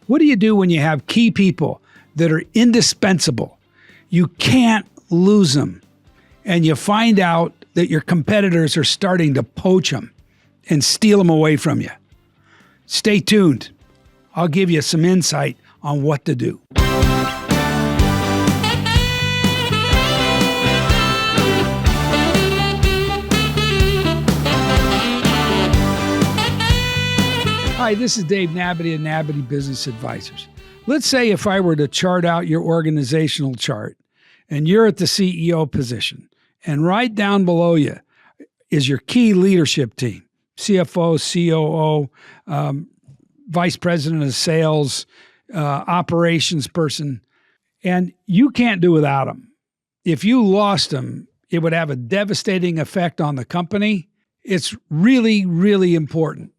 What do you do when you have key people that are indispensable? You can't lose them. And you find out that your competitors are starting to poach them and steal them away from you. Stay tuned. I'll give you some insight on what to do. Hi, this is Dave Nabity of Nabity Business Advisors. Let's say if I were to chart out your organizational chart and you're at the CEO position, and right down below you is your key leadership team, CFO, COO, Vice President of Sales, operations person, and you can't do without them. If you lost them, it would have a devastating effect on the company. It's really, really important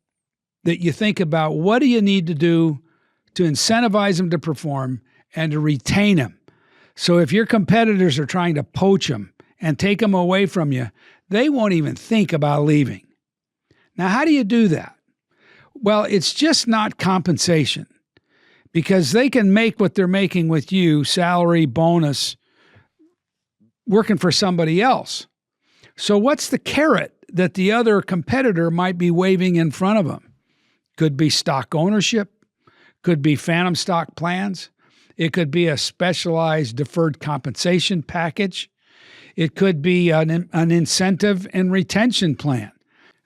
that you think about what do you need to do to incentivize them to perform and to retain them. So if your competitors are trying to poach them and take them away from you, they won't even think about leaving. Now, how do you do that? Well, it's just not compensation, because they can make what they're making with you, salary, bonus, working for somebody else. So what's the carrot that the other competitor might be waving in front of them? Could be stock ownership, could be phantom stock plans. It could be a specialized deferred compensation package. It could be an incentive and retention plan.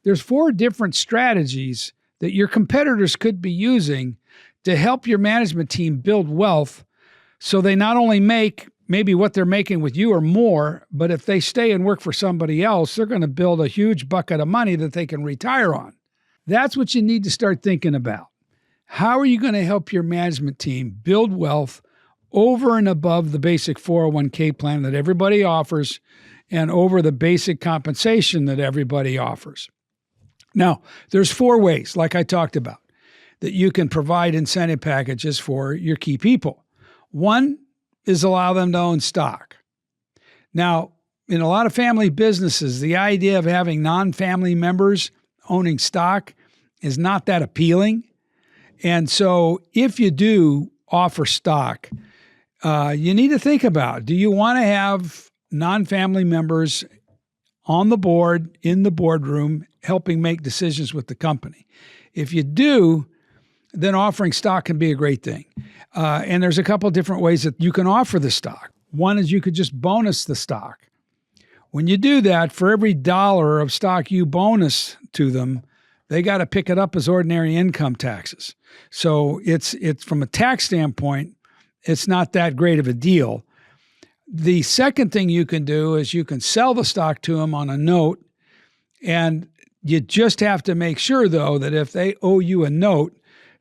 There's 4 different strategies that your competitors could be using to help your management team build wealth, so they not only make maybe what they're making with you or more, but if they stay and work for somebody else, they're going to build a huge bucket of money that they can retire on. That's what you need to start thinking about. How are you going to help your management team build wealth over and above the basic 401k plan that everybody offers and over the basic compensation that everybody offers? Now, there's 4 ways, like I talked about, that you can provide incentive packages for your key people. One is allow them to own stock. Now, in a lot of family businesses, the idea of having non-family members owning stock is not that appealing. And so if you do offer stock, you need to think about, do you want to have non-family members on the board, in the boardroom, helping make decisions with the company? If you do, then offering stock can be a great thing. And there's a couple different ways that you can offer the stock. One is you could just bonus the stock. When you do that, for every $1 of stock you bonus to them, they got to pick it up as ordinary income taxes. So it's from a tax standpoint, it's not that great of a deal. The second thing you can do is you can sell the stock to them on a note, and you just have to make sure, though, that if they owe you a note,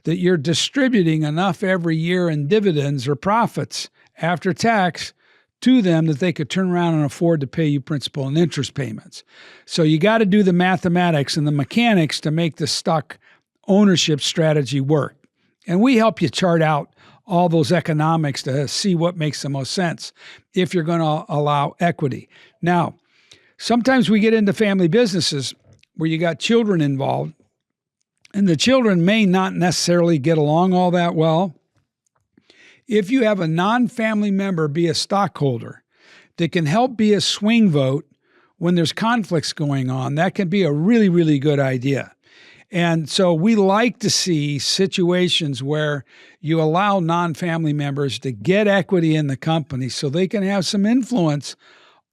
that you're distributing enough every year in dividends or profits after tax to them that they could turn around and afford to pay you principal and interest payments. So you got to do the mathematics and the mechanics to make the stock ownership strategy work. And we help you chart out all those economics to see what makes the most sense if you're going to allow equity. Now, sometimes we get into family businesses where you got children involved, and the children may not necessarily get along all that well. If you have a non-family member be a stockholder that can help be a swing vote when there's conflicts going on, that can be a really, really good idea. And so we like to see situations where you allow non-family members to get equity in the company so they can have some influence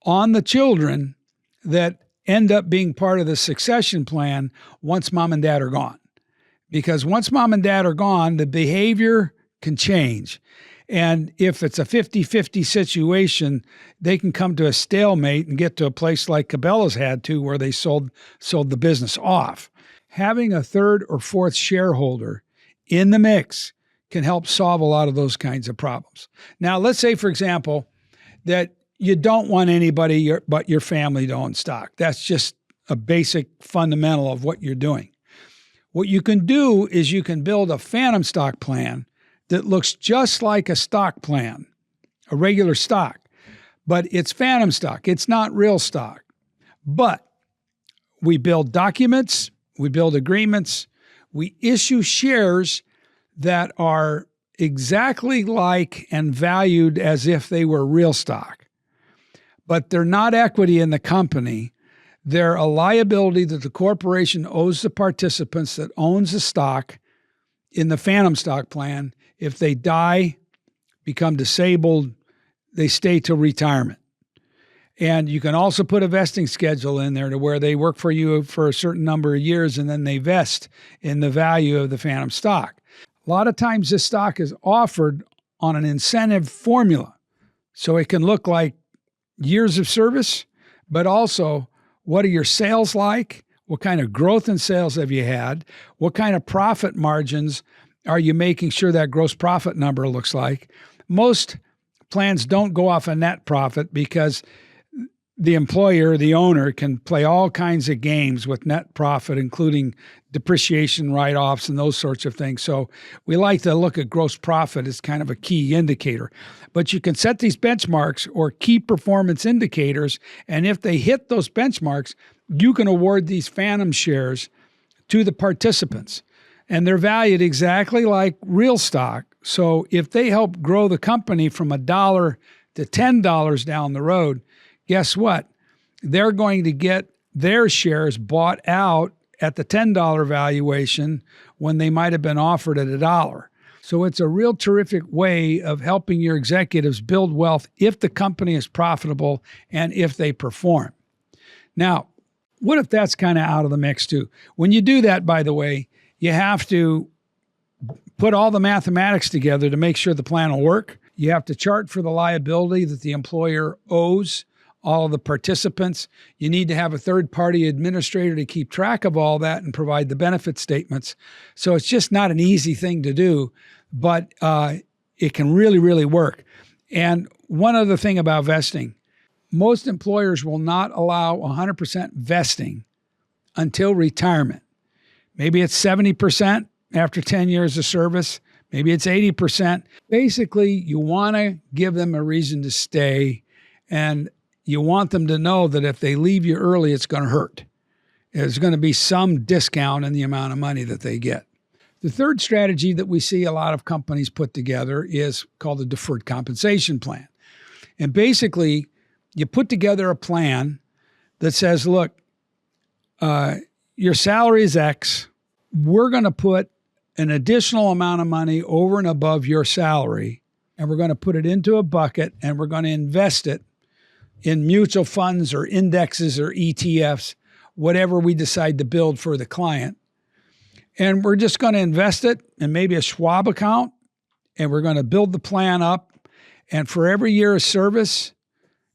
on the children that end up being part of the succession plan once mom and dad are gone. Because once mom and dad are gone, the behavior can change. And if it's a 50-50 situation, they can come to a stalemate and get to a place like Cabela's had to, where they sold the business off. Having a third or fourth shareholder in the mix can help solve a lot of those kinds of problems. Now, let's say, for example, that you don't want anybody but your family to own stock. That's just a basic fundamental of what you're doing. What you can do is you can build a phantom stock plan that looks just like a stock plan, a regular stock, but it's phantom stock. It's not real stock. But we build documents, we build agreements, we issue shares that are exactly like and valued as if they were real stock, but they're not equity in the company. They're a liability that the corporation owes the participants that owns the stock in the phantom stock plan. If they die, become disabled, they stay till retirement. And you can also put a vesting schedule in there to where they work for you for a certain number of years and then they vest in the value of the phantom stock. A lot of times this stock is offered on an incentive formula. So it can look like years of service, but also what are your sales like? What kind of growth in sales have you had? What kind of profit margins are you making sure that gross profit number looks like? Most plans don't go off a net profit because the employer, the owner, can play all kinds of games with net profit, including depreciation write-offs and those sorts of things. So we like to look at gross profit as kind of a key indicator. But you can set these benchmarks or key performance indicators, and if they hit those benchmarks, you can award these phantom shares to the participants. And they're valued exactly like real stock. So if they help grow the company from $1 to $10 down the road, guess what? They're going to get their shares bought out at the $10 valuation when they might have been offered at $1. So it's a real terrific way of helping your executives build wealth if the company is profitable and if they perform. Now, what if that's kind of out of the mix too? When you do that, by the way, you have to put all the mathematics together to make sure the plan will work. You have to chart for the liability that the employer owes all of the participants. You need to have a third-party administrator to keep track of all that and provide the benefit statements. So it's just not an easy thing to do, but it can really, really work. And one other thing about vesting, most employers will not allow 100% vesting until retirement. Maybe it's 70% after 10 years of service. Maybe it's 80%. Basically, you want to give them a reason to stay, and you want them to know that if they leave you early, it's going to hurt. There's going to be some discount in the amount of money that they get. The third strategy that we see a lot of companies put together is called the deferred compensation plan. And basically, you put together a plan that says, look, your salary is X. We're going to put an additional amount of money over and above your salary, and we're going to put it into a bucket, and we're going to invest it in mutual funds or indexes or ETFs, whatever we decide to build for the client. And we're just going to invest it in maybe a Schwab account, and we're going to build the plan up. And for every year of service,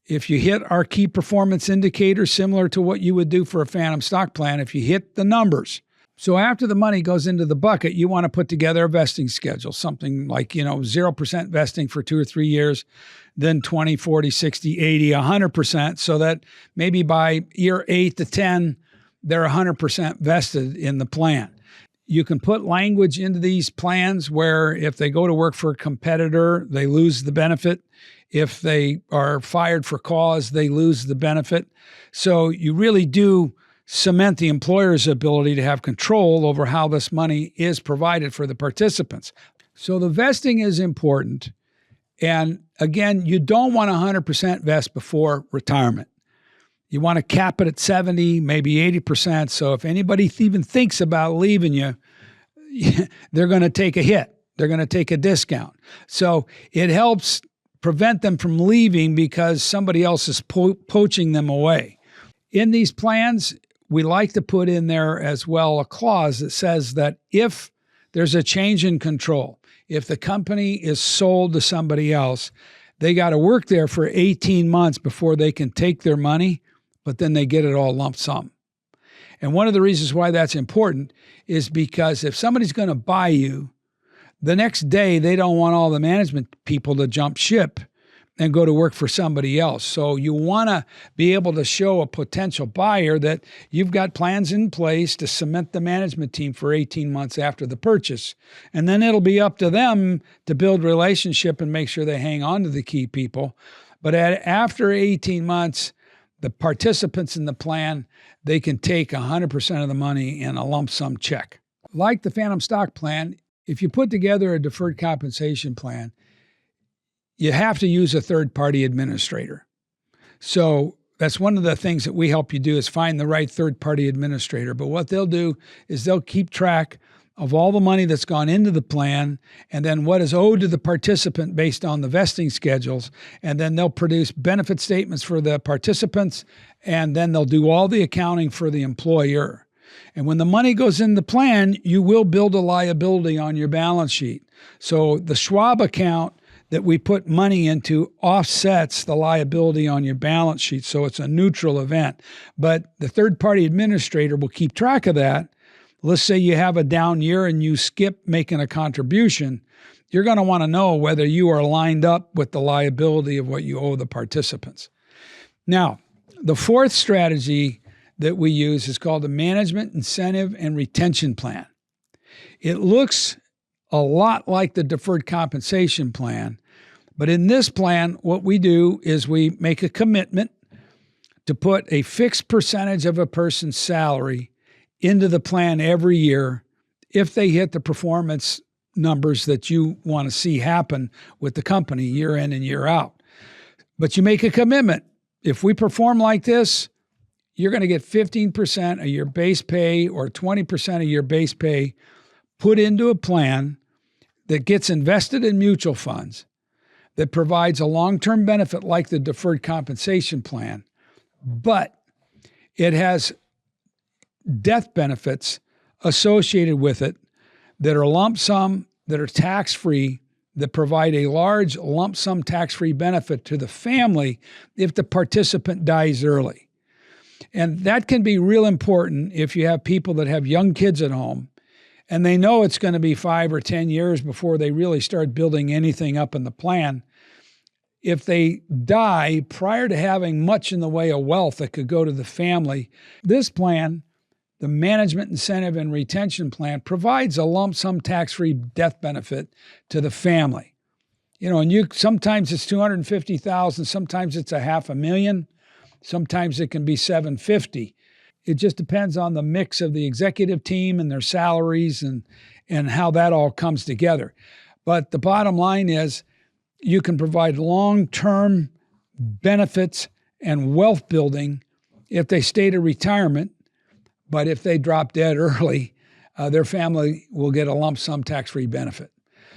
if you hit our key performance indicators, similar to what you would do for a phantom stock plan, if you hit the numbers. So after the money goes into the bucket, you want to put together a vesting schedule, something like, 0% vesting for 2 or 3 years, then 20, 40, 60, 80, 100%, so that maybe by year 8 to 10, they're 100% vested in the plan. You can put language into these plans where if they go to work for a competitor, they lose the benefit. If they are fired for cause, they lose the benefit. So you really do cement the employer's ability to have control over how this money is provided for the participants. So the vesting is important. And again, you don't want 100% vest before retirement. You want to cap it at 70, maybe 80%. So if anybody even thinks about leaving you, they're going to take a hit. They're going to take a discount. So it helps prevent them from leaving because somebody else is poaching them away. In these plans, we like to put in there as well a clause that says that if there's a change in control, if the company is sold to somebody else, they got to work there for 18 months before they can take their money, but then they get it all lump sum. And one of the reasons why that's important is because if somebody's going to buy you, the next day they don't want all the management people to jump ship and go to work for somebody else. So you want to be able to show a potential buyer that you've got plans in place to cement the management team for 18 months after the purchase. And then it'll be up to them to build relationship and make sure they hang on to the key people. But after 18 months, the participants in the plan, they can take 100% of the money in a lump sum check. Like the phantom stock plan, if you put together a deferred compensation plan, you have to use a third-party administrator. So that's one of the things that we help you do is find the right third-party administrator. But what they'll do is they'll keep track of all the money that's gone into the plan and then what is owed to the participant based on the vesting schedules. And then they'll produce benefit statements for the participants, and then they'll do all the accounting for the employer. And when the money goes in the plan, you will build a liability on your balance sheet. So the Schwab account that we put money into offsets the liability on your balance sheet. So it's a neutral event. But the third-party administrator will keep track of that. Let's say you have a down year and you skip making a contribution. You're going to want to know whether you are lined up with the liability of what you owe the participants. Now, the fourth strategy that we use is called the Management Incentive and Retention Plan. It looks a lot like the deferred compensation plan, but in this plan, what we do is we make a commitment to put a fixed percentage of a person's salary into the plan every year if they hit the performance numbers that you want to see happen with the company year in and year out. But you make a commitment. If we perform like this, you're going to get 15% of your base pay or 20% of your base pay put into a plan that gets invested in mutual funds that provides a long-term benefit like the deferred compensation plan, but it has death benefits associated with it that are lump sum, that are tax-free, that provide a large lump sum tax-free benefit to the family if the participant dies early. And that can be real important if you have people that have young kids at home and they know it's going to be 5 or 10 years before they really start building anything up in the plan. If they die prior to having much in the way of wealth that could go to the family, this plan, the Management Incentive and Retention Plan, provides a lump sum tax-free death benefit to the family. And sometimes it's $250,000, sometimes it's $500,000, sometimes it can be $750,000. It just depends on the mix of the executive team and their salaries and how that all comes together. But the bottom line is you can provide long-term benefits and wealth building if they stay to retirement. But if they drop dead early, their family will get a lump sum tax-free benefit.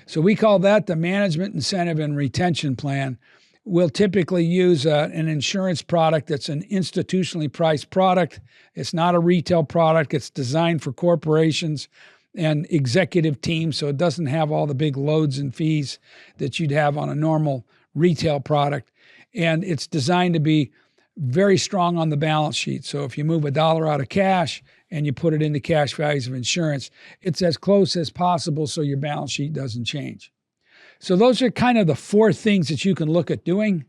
So we call that the Management Incentive and Retention Plan. We'll typically use an insurance product that's an institutionally priced product. It's not a retail product. It's designed for corporations and executive teams, so it doesn't have all the big loads and fees that you'd have on a normal retail product. And it's designed to be very strong on the balance sheet. So if you move $1 out of cash and you put it into cash values of insurance, it's as close as possible so your balance sheet doesn't change. So those are kind of the four things that you can look at doing.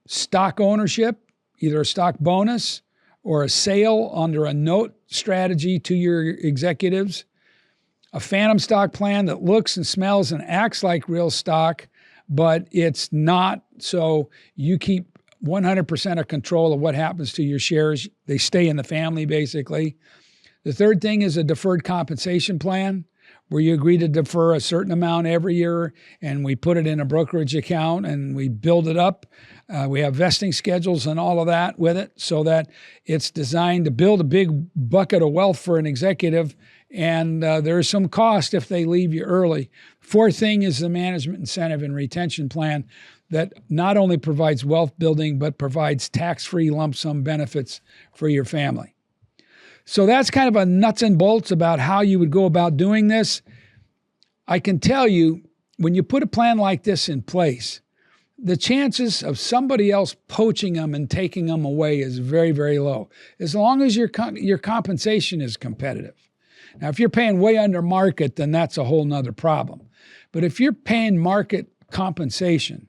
Stock ownership, either a stock bonus or a sale under a note strategy to your executives. A phantom stock plan that looks and smells and acts like real stock, but it's not. So you keep 100% of control of what happens to your shares. They stay in the family, basically. The third thing is a deferred compensation plan, where you agree to defer a certain amount every year, and we put it in a brokerage account and we build it up. We have vesting schedules and all of that with it so that it's designed to build a big bucket of wealth for an executive, and there is some cost if they leave you early. Fourth thing is the Management Incentive and Retention Plan that not only provides wealth building, but provides tax-free lump sum benefits for your family. So that's kind of a nuts and bolts about how you would go about doing this. I can tell you, when you put a plan like this in place, the chances of somebody else poaching them and taking them away is very, very low, as long as your compensation is competitive. Now, if you're paying way under market, then that's a whole nother problem. But if you're paying market compensation,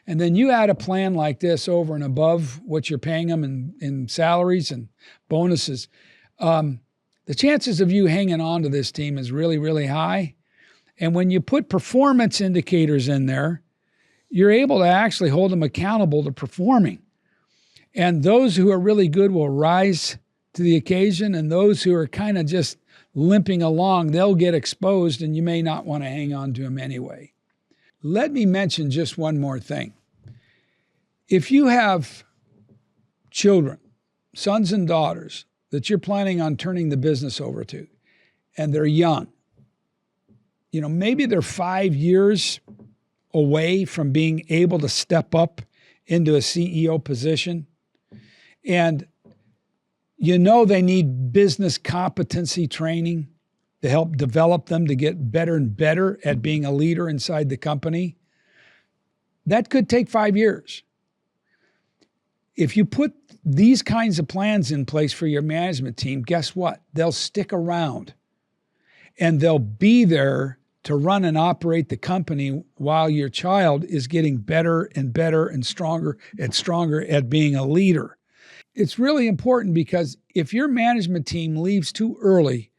and then you add a plan like this over and above what you're paying them in salaries and bonuses, the chances of you hanging on to this team is really, really high. And when you put performance indicators in there, you're able to actually hold them accountable to performing. And those who are really good will rise to the occasion, and those who are kind of just limping along, they'll get exposed and you may not want to hang on to them anyway. Let me mention just one more thing. If you have children, sons and daughters, that you're planning on turning the business over to, and they're young, maybe they're 5 years away from being able to step up into a CEO position, and they need business competency training to help develop them to get better and better at being a leader inside the company. That could take 5 years. If you put these kinds of plans in place for your management team, guess what? They'll stick around and they'll be there to run and operate the company while your child is getting better and better and stronger at being a leader. It's really important because if your management team leaves too early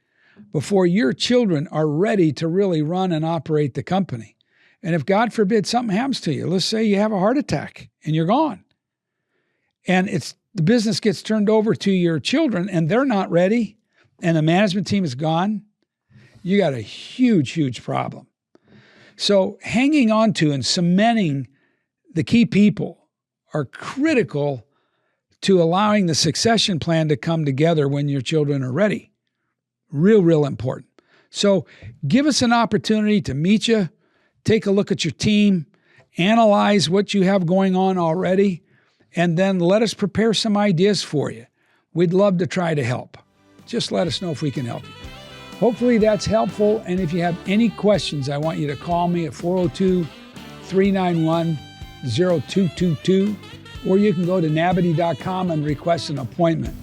before your children are ready to really run and operate the company, and if God forbid something happens to you, let's say you have a heart attack and you're gone, and the business gets turned over to your children and they're not ready and the management team is gone, you got a huge, huge problem. So hanging on to and cementing the key people are critical to allowing the succession plan to come together when your children are ready. Real important. So give us an opportunity to meet you, take a look at your team, analyze what you have going on already, and then let us prepare some ideas for you. We'd love to try to help. Just let us know if we can help you. Hopefully that's helpful. And if you have any questions, I want you to call me at 402-391-0222, or you can go to nabity.com and request an appointment.